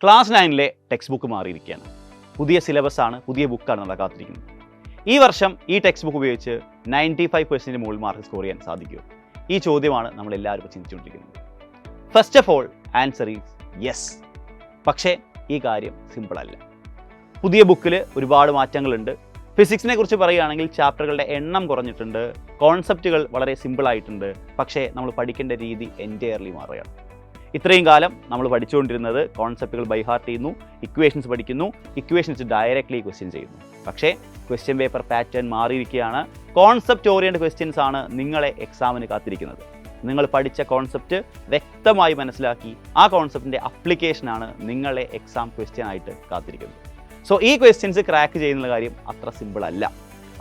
Class 9-ലെ text book മാറിയിരിക്കുകയാണ്. പുതിയ സിലബസാണ്, പുതിയ ബുക്കാണ് നമ്മളെ കാത്തിരിക്കുന്നത്. ഈ വർഷം ഈ ടെക്സ്റ്റ് ബുക്ക് ഉപയോഗിച്ച് 95% മുകളിൽ മാർക്ക് സ്കോർ ചെയ്യാൻ സാധിക്കുമോ? ഈ ചോദ്യമാണ് നമ്മളെല്ലാവരും ചിന്തിച്ചുകൊണ്ടിരിക്കുന്നത്. First of all answer is yes. പക്ഷേ ഈ കാര്യം സിമ്പിളല്ല. പുതിയ ബുക്കിൽ ഒരുപാട് മാറ്റങ്ങളുണ്ട്. ഫിസിക്സിനെ കുറിച്ച് പറയുകയാണെങ്കിൽ ചാപ്റ്ററുകളുടെ എണ്ണം കുറഞ്ഞിട്ടുണ്ട്, കോൺസെപ്റ്റുകൾ വളരെ സിമ്പിളായിട്ടുണ്ട്. പക്ഷേ നമ്മൾ പഠിക്കേണ്ട രീതി എൻറ്റയർലി മാറുകയാണ്. ഇത്രയും കാലം നമ്മൾ പഠിച്ചുകൊണ്ടിരുന്നത് കോൺസെപ്റ്റുകൾ ബൈ ഹാർട്ട് ചെയ്യുന്നു, ഇക്വേഷൻസ് പഠിക്കുന്നു, ഇക്വേഷൻസ് ഡയറക്റ്റ്ലി ക്വസ്റ്റ്യൻ ചെയ്യുന്നു. പക്ഷേ ക്വസ്റ്റ്യൻ പേപ്പർ പാറ്റേൺ മാറിയിരിക്കുകയാണ്. കോൺസെപ്റ്റ് ഓറിയൻറ്റഡ് ക്വസ്റ്റ്യൻസ് ആണ് നിങ്ങളെ എക്സാമിന് കാത്തിരിക്കുന്നത്. നിങ്ങൾ പഠിച്ച കോൺസെപ്റ്റ് വ്യക്തമായി മനസ്സിലാക്കി ആ കോൺസെപ്റ്റിൻ്റെ അപ്ലിക്കേഷനാണ് നിങ്ങളെ എക്സാം ക്വസ്റ്റ്യൻ ആയിട്ട് കാത്തിരിക്കുന്നത്. സോ ഈ ക്വസ്റ്റ്യൻസ് ക്രാക്ക് ചെയ്യുന്ന കാര്യം അത്ര സിമ്പിൾ അല്ല.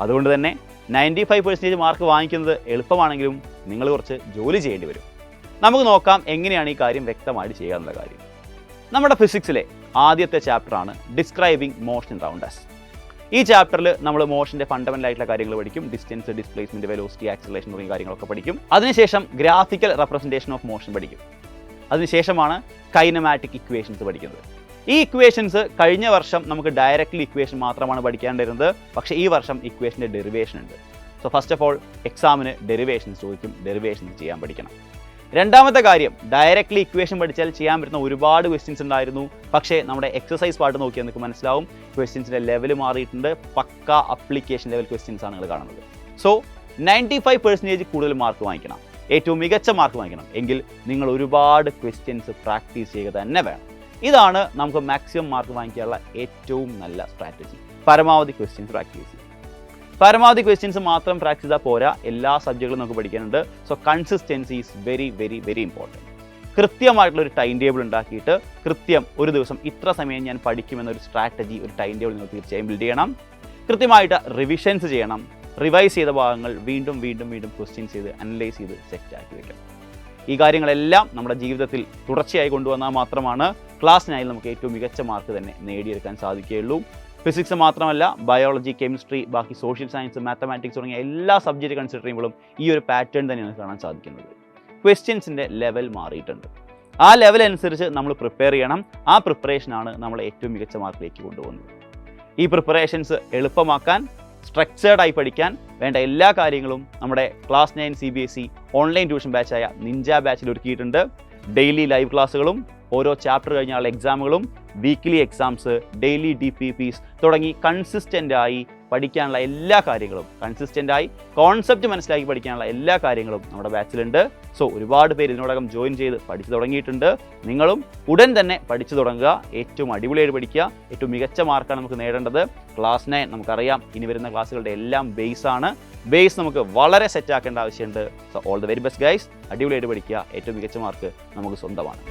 അതുകൊണ്ട് തന്നെ 95% മാർക്ക് വാങ്ങിക്കുന്നത് എളുപ്പമാണെങ്കിലും നിങ്ങൾ കുറച്ച് ജോലി ചെയ്യേണ്ടി വരും. നമുക്ക് നോക്കാം എങ്ങനെയാണ് ഈ കാര്യം വ്യക്തമായിട്ട് ചെയ്യാനുള്ള കാര്യം. നമ്മുടെ ഫിസിക്സിലെ ആദ്യത്തെ ചാപ്റ്ററാണ് ഡിസ്ക്രൈബിംഗ് മോഷൻ റൗണ്ട് അസ്. ഈ ചാപ്റ്ററിൽ നമ്മൾ മോഷൻ്റെ ഫണ്ടമെൻ്റൽ ആയിട്ടുള്ള കാര്യങ്ങൾ പഠിക്കും. ഡിസ്റ്റൻസ്, ഡിസ്പ്ലേസ്മെൻറ്റ്, വെലോസിറ്റി, ആക്സിലറേഷൻ തുടങ്ങിയ കാര്യങ്ങളൊക്കെ പഠിക്കും. അതിനുശേഷം ഗ്രാഫിക്കൽ റെപ്രസെൻറ്റേഷൻ ഓഫ് മോഷൻ പഠിക്കും. അതിനുശേഷമാണ് കൈനമാറ്റിക് ഇക്വേഷൻസ് പഠിക്കുന്നത്. ഈ ഇക്വേഷൻസ് കഴിഞ്ഞ വർഷം നമുക്ക് ഡയറക്റ്റ്ലി ഇക്വേഷൻ മാത്രമാണ് പഠിക്കേണ്ടിരുന്നത്. പക്ഷേ ഈ വർഷം ഇക്വേഷൻ്റെ ഡെറിവേഷൻ ഉണ്ട്. സോ ഫസ്റ്റ് ഓഫ് ഓൾ എക്സാമിന് ഡെറിവേഷൻസ് ചോദിക്കും. ഡെറിവേഷൻസ് ചെയ്യാൻ പഠിക്കണം. രണ്ടാമത്തെ കാര്യം, ഡയറക്റ്റ്ലി ഇക്വേഷൻ പഠിച്ചാൽ ചെയ്യാൻ പറ്റുന്ന ഒരുപാട് ക്വസ്റ്റ്യൻസ് ഉണ്ടായിരുന്നു. പക്ഷേ നമ്മുടെ എക്സസൈസ് പാർട്ട് നോക്കിയാൽ നിങ്ങൾക്ക് മനസ്സിലാവും ക്വസ്റ്റ്യൻസിൻ്റെ ലെവൽ മാറിയിട്ടുണ്ട്. പക്ക അപ്ലിക്കേഷൻ ലെവൽ ക്വസ്റ്റ്യൻസ് ആണ് നിങ്ങൾ കാണുന്നത്. സോ 95% കൂടുതൽ മാർക്ക് വാങ്ങിക്കണം, ഏറ്റവും മികച്ച മാർക്ക് വാങ്ങിക്കണം എങ്കിൽ നിങ്ങൾ ഒരുപാട് ക്വസ്റ്റ്യൻസ് പ്രാക്ടീസ് ചെയ്യുക തന്നെ വേണം. ഇതാണ് നമുക്ക് മാക്സിമം മാർക്ക് വാങ്ങിക്കാനുള്ള ഏറ്റവും നല്ല സ്ട്രാറ്റജി. പരമാവധി ക്വസ്റ്റ്യൻസ് പ്രാക്ടീസ് ചെയ്യുക. പരമാവധി ക്വസ്റ്റ്യൻസ് മാത്രം പ്രാക്ടീസ് ചെയ്താൽ പോരാ, എല്ലാ സബ്ജക്റ്റുകളും നമുക്ക് പഠിക്കാനുണ്ട്. So consistency is very very very important. കൃത്യമായിട്ടുള്ളൊരു ടൈം ടേബിൾ ഉണ്ടാക്കിയിട്ട് കൃത്യം ഒരു ദിവസം ഇത്ര സമയം ഞാൻ പഠിക്കുമെന്നൊരു സ്ട്രാറ്റജി, ഒരു ടൈം ടേബിൾ നിങ്ങൾ തീർച്ചയായും ബിൽഡ് ചെയ്യണം. കൃത്യമായിട്ട് റിവിഷൻസ് ചെയ്യണം. റിവൈസ് ചെയ്ത ഭാഗങ്ങൾ വീണ്ടും വീണ്ടും വീണ്ടും ക്വസ്റ്റ്യൻസ് ചെയ്ത് അനലൈസ് ചെയ്ത് സെറ്റാക്കി വയ്ക്കണം. ഈ കാര്യങ്ങളെല്ലാം നമ്മുടെ ജീവിതത്തിൽ തുടർച്ചയായി കൊണ്ടുവന്നാൽ മാത്രമാണ് ക്ലാസ് 9 നമുക്ക് ഏറ്റവും മികച്ച മാർക്ക് തന്നെ നേടിയെടുക്കാൻ സാധിക്കുകയുള്ളൂ. ഫിസിക്സ് മാത്രമല്ല, ബയോളജി, കെമിസ്ട്രി, ബാക്കി സോഷ്യൽ സയൻസ്, മാത്തമാറ്റിക്സ് തുടങ്ങിയ എല്ലാ സബ്ജക്റ്റ് കൺസിഡർ ചെയ്യുമ്പോഴും ഈ ഒരു പാറ്റേൺ തന്നെയാണ് കാണാൻ സാധിക്കുന്നത്. ക്വസ്റ്റ്യൻസിൻ്റെ ലെവൽ മാറിയിട്ടുണ്ട്. ആ ലെവൽ അനുസരിച്ച് നമ്മൾ പ്രിപ്പയർ ചെയ്യണം. ആ പ്രിപ്പറേഷനാണ് നമ്മളെ ഏറ്റവും മികച്ച മാർക്കിലേക്ക് കൊണ്ടുപോകുന്നത്. ഈ പ്രിപ്പറേഷൻസ് എളുപ്പമാക്കാൻ, സ്ട്രക്ചേർഡായി പഠിക്കാൻ വേണ്ട എല്ലാ കാര്യങ്ങളും നമ്മുടെ ക്ലാസ് 9 CBSE ഓൺലൈൻ ട്യൂഷൻ ബാച്ചായ നിഞ്ച ബാച്ചിൽ ഒരുക്കിയിട്ടുണ്ട്. ഡെയിലി ലൈവ് ക്ലാസ്സുകളും ഓരോ ചാപ്റ്റർ കഴിഞ്ഞാലുള്ള എക്സാമുകളും, വീക്ക്ലി എക്സാംസ്, ഡെയിലി DPPs തുടങ്ങി കൺസിസ്റ്റൻ്റായി പഠിക്കാനുള്ള എല്ലാ കാര്യങ്ങളും, കൺസിസ്റ്റൻ്റായി കോൺസെപ്റ്റ് മനസ്സിലാക്കി പഠിക്കാനുള്ള എല്ലാ കാര്യങ്ങളും നമ്മുടെ ബാച്ചിലുണ്ട്. സോ ഒരുപാട് പേര് ഇതിനോടകം ജോയിൻ ചെയ്ത് പഠിച്ചു തുടങ്ങിയിട്ടുണ്ട്. നിങ്ങളും ഉടൻ തന്നെ പഠിച്ചു തുടങ്ങുക. ഏറ്റവും അടിപൊളിയായിട്ട് പഠിക്കുക. ഏറ്റവും മികച്ച മാർക്കാണ് നമുക്ക് നേടേണ്ടത്. ക്ലാസ് 9 നമുക്കറിയാം ഇനി വരുന്ന ക്ലാസ്സുകളുടെ എല്ലാം ബേസ് ആണ്. ബേസ് നമുക്ക് വളരെ സെറ്റ് ആക്കേണ്ട ആവശ്യമുണ്ട്. So all the very best guys. അടിപൊളിയായിട്ട് പഠിക്കുക. ഏറ്റവും മികച്ച മാർക്ക് നമുക്ക് സ്വന്തമാണ്.